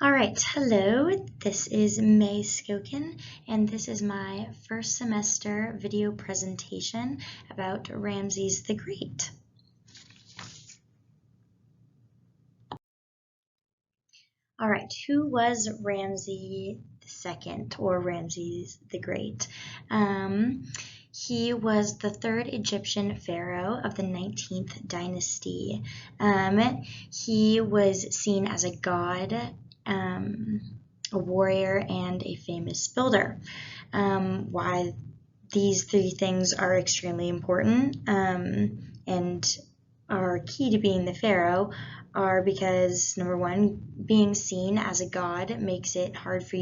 All right, hello, this is May Skokin, and this is my first semester video presentation about Ramses the Great. All right, who was Ramses II or Ramses the Great? He was the third Egyptian pharaoh of the 19th dynasty. He was seen as a god, a warrior, and a famous builder. Why these three things are extremely important and are key to being the pharaoh are because, number one, being seen as a god makes it hard for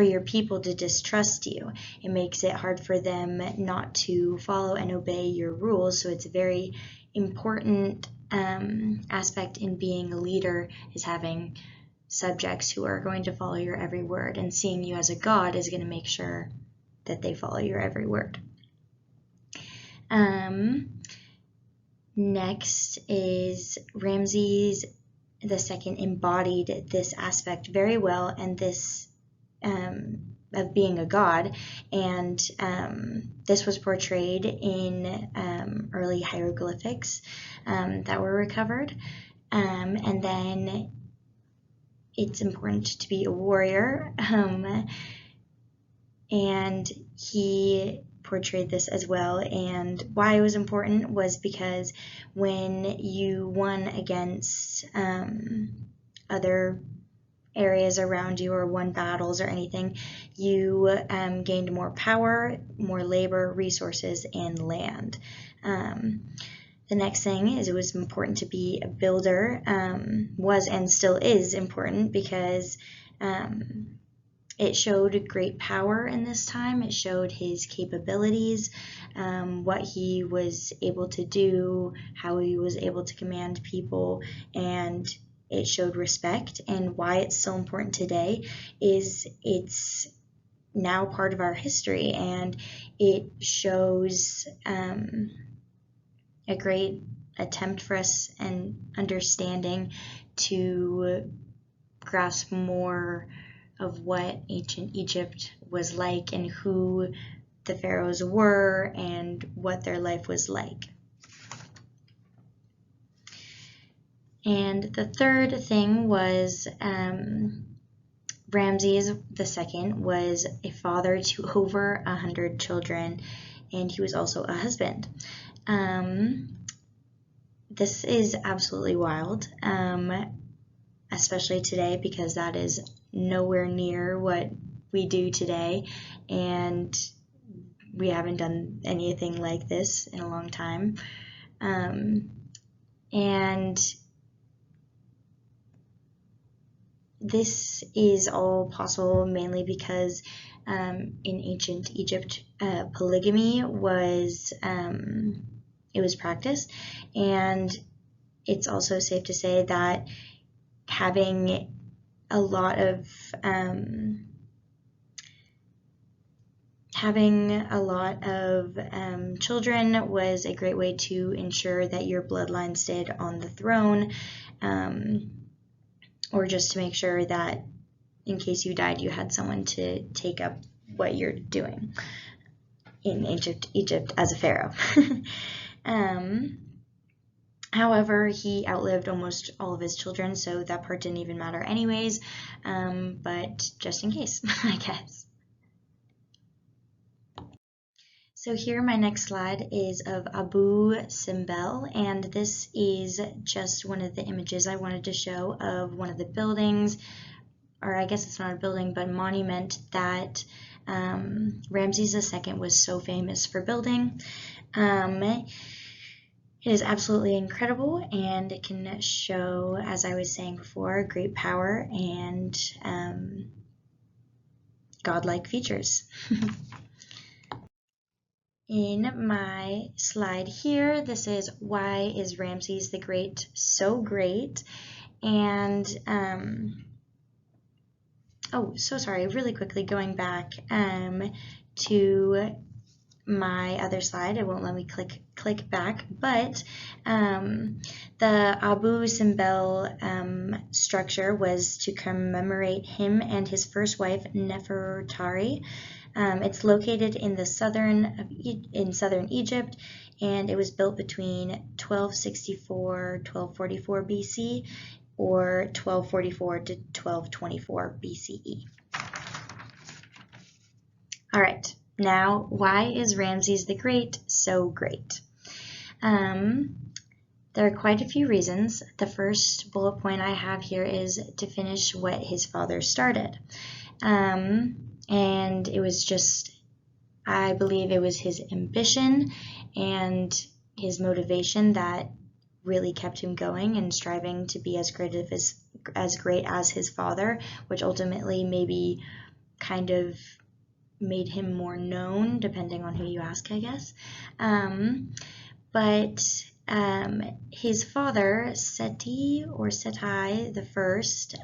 your people to distrust you. It makes it hard for them not to follow and obey your rules. So it's a very important aspect in being a leader, is having subjects who are going to follow your every word, and seeing you as a god is going to make sure that they follow your every word. Next is Ramses II embodied this aspect very well, and this of being a god, and this was portrayed in early hieroglyphics that were recovered. And then it's important to be a warrior, and he portrayed this as well. And why it was important was because when you won against other areas around you or won battles or anything, you gained more power, more labor, resources, and land. The next thing is it was important to be a builder, was and still is important because it showed great power in this time. It showed his capabilities, what he was able to do, how he was able to command people, and it showed respect. And why it's so important today is it's now part of our history, and it shows a great attempt for us and understanding to grasp more of what ancient Egypt was like and who the pharaohs were and what their life was like. And the third thing was Ramses II was a father to over 100 children, and he was also a husband. This is absolutely wild, especially today, because that is nowhere near what we do today, and we haven't done anything like this in a long time. And this is all possible mainly because in ancient Egypt, polygamy was practiced, and it's also safe to say that having a lot of children was a great way to ensure that your bloodline stayed on the throne, or just to make sure that in case you died, you had someone to take up what you're doing in ancient Egypt as a pharaoh. However, he outlived almost all of his children, so that part didn't even matter anyways, but just in case, I guess. So here, my next slide is of Abu Simbel, and this is just one of the images I wanted to show of one of the buildings, or I guess it's not a building, but a monument that Ramses II was so famous for building. It is absolutely incredible, and it can show, as I was saying before, great power and godlike features. In my slide here, this is why is Ramses the Great so great? And oh, so sorry, really quickly going back to my other slide. It won't let me click click back, but the Abu Simbel structure was to commemorate him and his first wife, Nefertari. It's located in southern Egypt, and it was built between 1264-1244 BC or 1244 to 1224 BCE. All right, now why is Ramses the Great so great? There are quite a few reasons. The first bullet point I have here is to finish what his father started. And it was just, I believe it was his ambition and his motivation that really kept him going and striving to be as great as his father, which ultimately maybe kind of made him more known, depending on who you ask, I guess. But his father, Seti the First,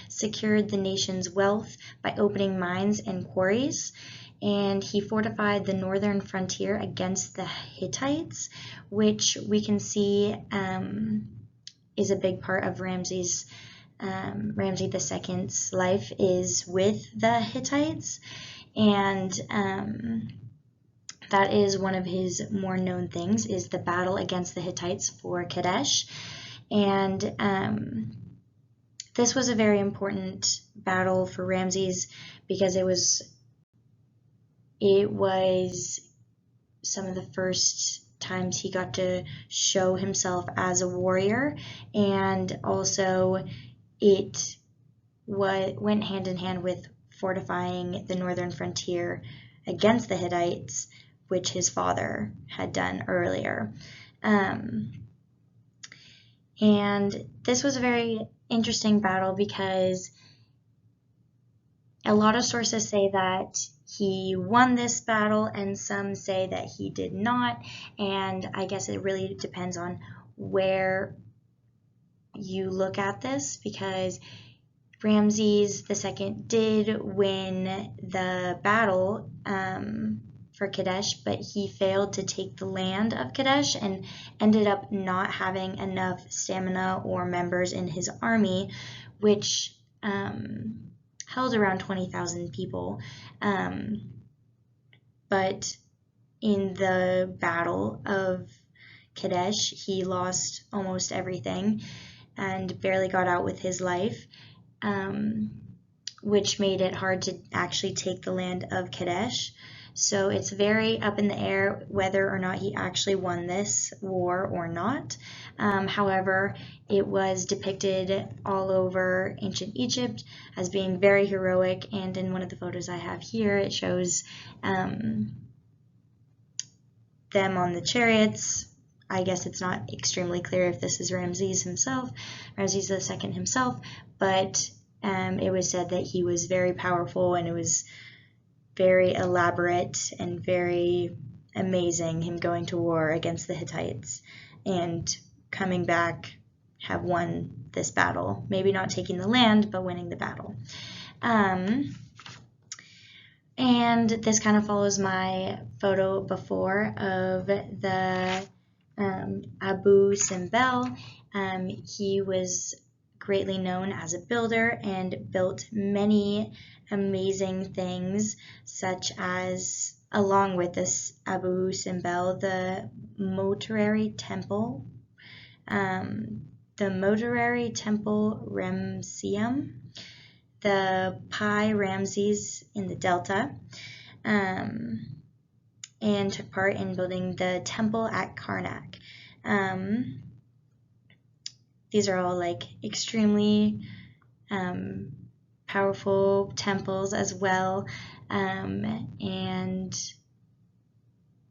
secured the nation's wealth by opening mines and quarries, and he fortified the northern frontier against the Hittites, which we can see is a big part of Ramses II's life, is with the Hittites, and that is one of his more known things, is the battle against the Hittites for Kadesh. And this was a very important battle for Ramses because it was some of the first times he got to show himself as a warrior, and also it went hand in hand with fortifying the northern frontier against the Hittites, which his father had done earlier. And this was a very interesting battle because a lot of sources say that he won this battle and some say that he did not, and I guess it really depends on where you look at this, because Ramses II did win the battle for Kadesh, but he failed to take the land of Kadesh and ended up not having enough stamina or members in his army, which held around 20,000 people. But in the Battle of Kadesh, he lost almost everything and barely got out with his life, which made it hard to actually take the land of Kadesh. So it's very up in the air whether or not he actually won this war or not. However, it was depicted all over ancient Egypt as being very heroic, and in one of the photos I have here, it shows them on the chariots. I guess it's not extremely clear if this is Ramses II himself, but it was said that he was very powerful, and it was very elaborate and very amazing, him going to war against the Hittites and coming back, have won this battle. Maybe not taking the land, but winning the battle. And this kind of follows my photo before of the Abu Simbel. He was greatly known as a builder and built many amazing things, such as, along with this Abu Simbel, the Mortuary Temple Ramesseum, the Pi Ramses in the Delta, and took part in building the temple at Karnak. These are all like extremely powerful temples as well, and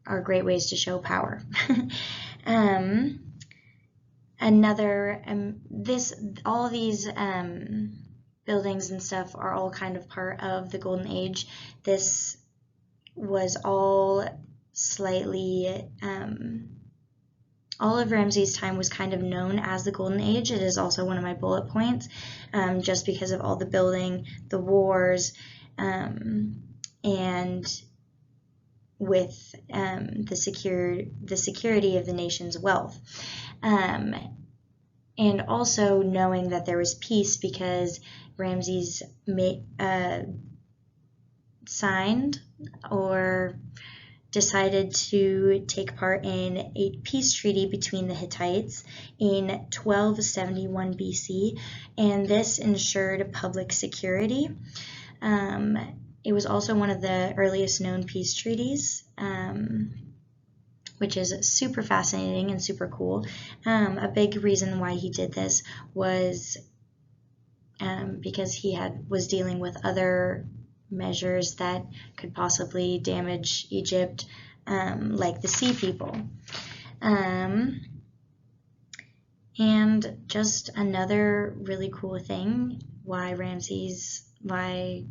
are great ways to show power. All these buildings and stuff are all kind of part of the Golden Age. This was all slightly, all of Ramses' time was kind of known as the Golden Age. It is also one of my bullet points, just because of all the building, the wars, and with the security of the nation's wealth. And also knowing that there was peace because Ramses signed or decided to take part in a peace treaty between the Hittites in 1271 BC, and this ensured public security. It was also one of the earliest known peace treaties, which is super fascinating and super cool. A big reason why he did this was because he was dealing with other measures that could possibly damage Egypt, like the Sea People. And just another really cool thing why Ramses the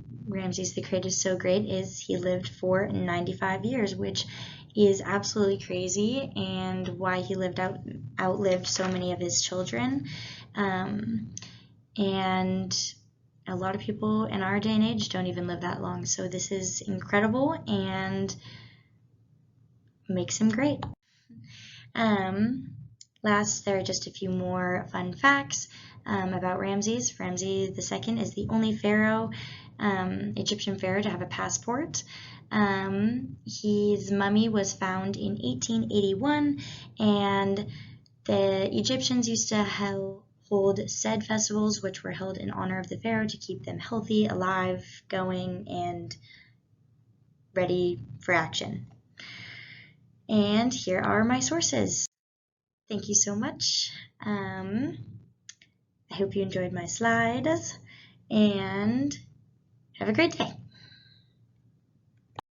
Great is so great is he lived for 95 years, which is absolutely crazy, and why he outlived so many of his children. And a lot of people in our day and age don't even live that long, so this is incredible and makes him great. Last, there are just a few more fun facts about Ramses. Ramses II is the only Egyptian pharaoh to have a passport. His mummy was found in 1881, and the Egyptians used to hold Sed festivals, which were held in honor of the pharaoh to keep them healthy, alive, going, and ready for action. And here are my sources. Thank you so much. I hope you enjoyed my slides, and have a great day.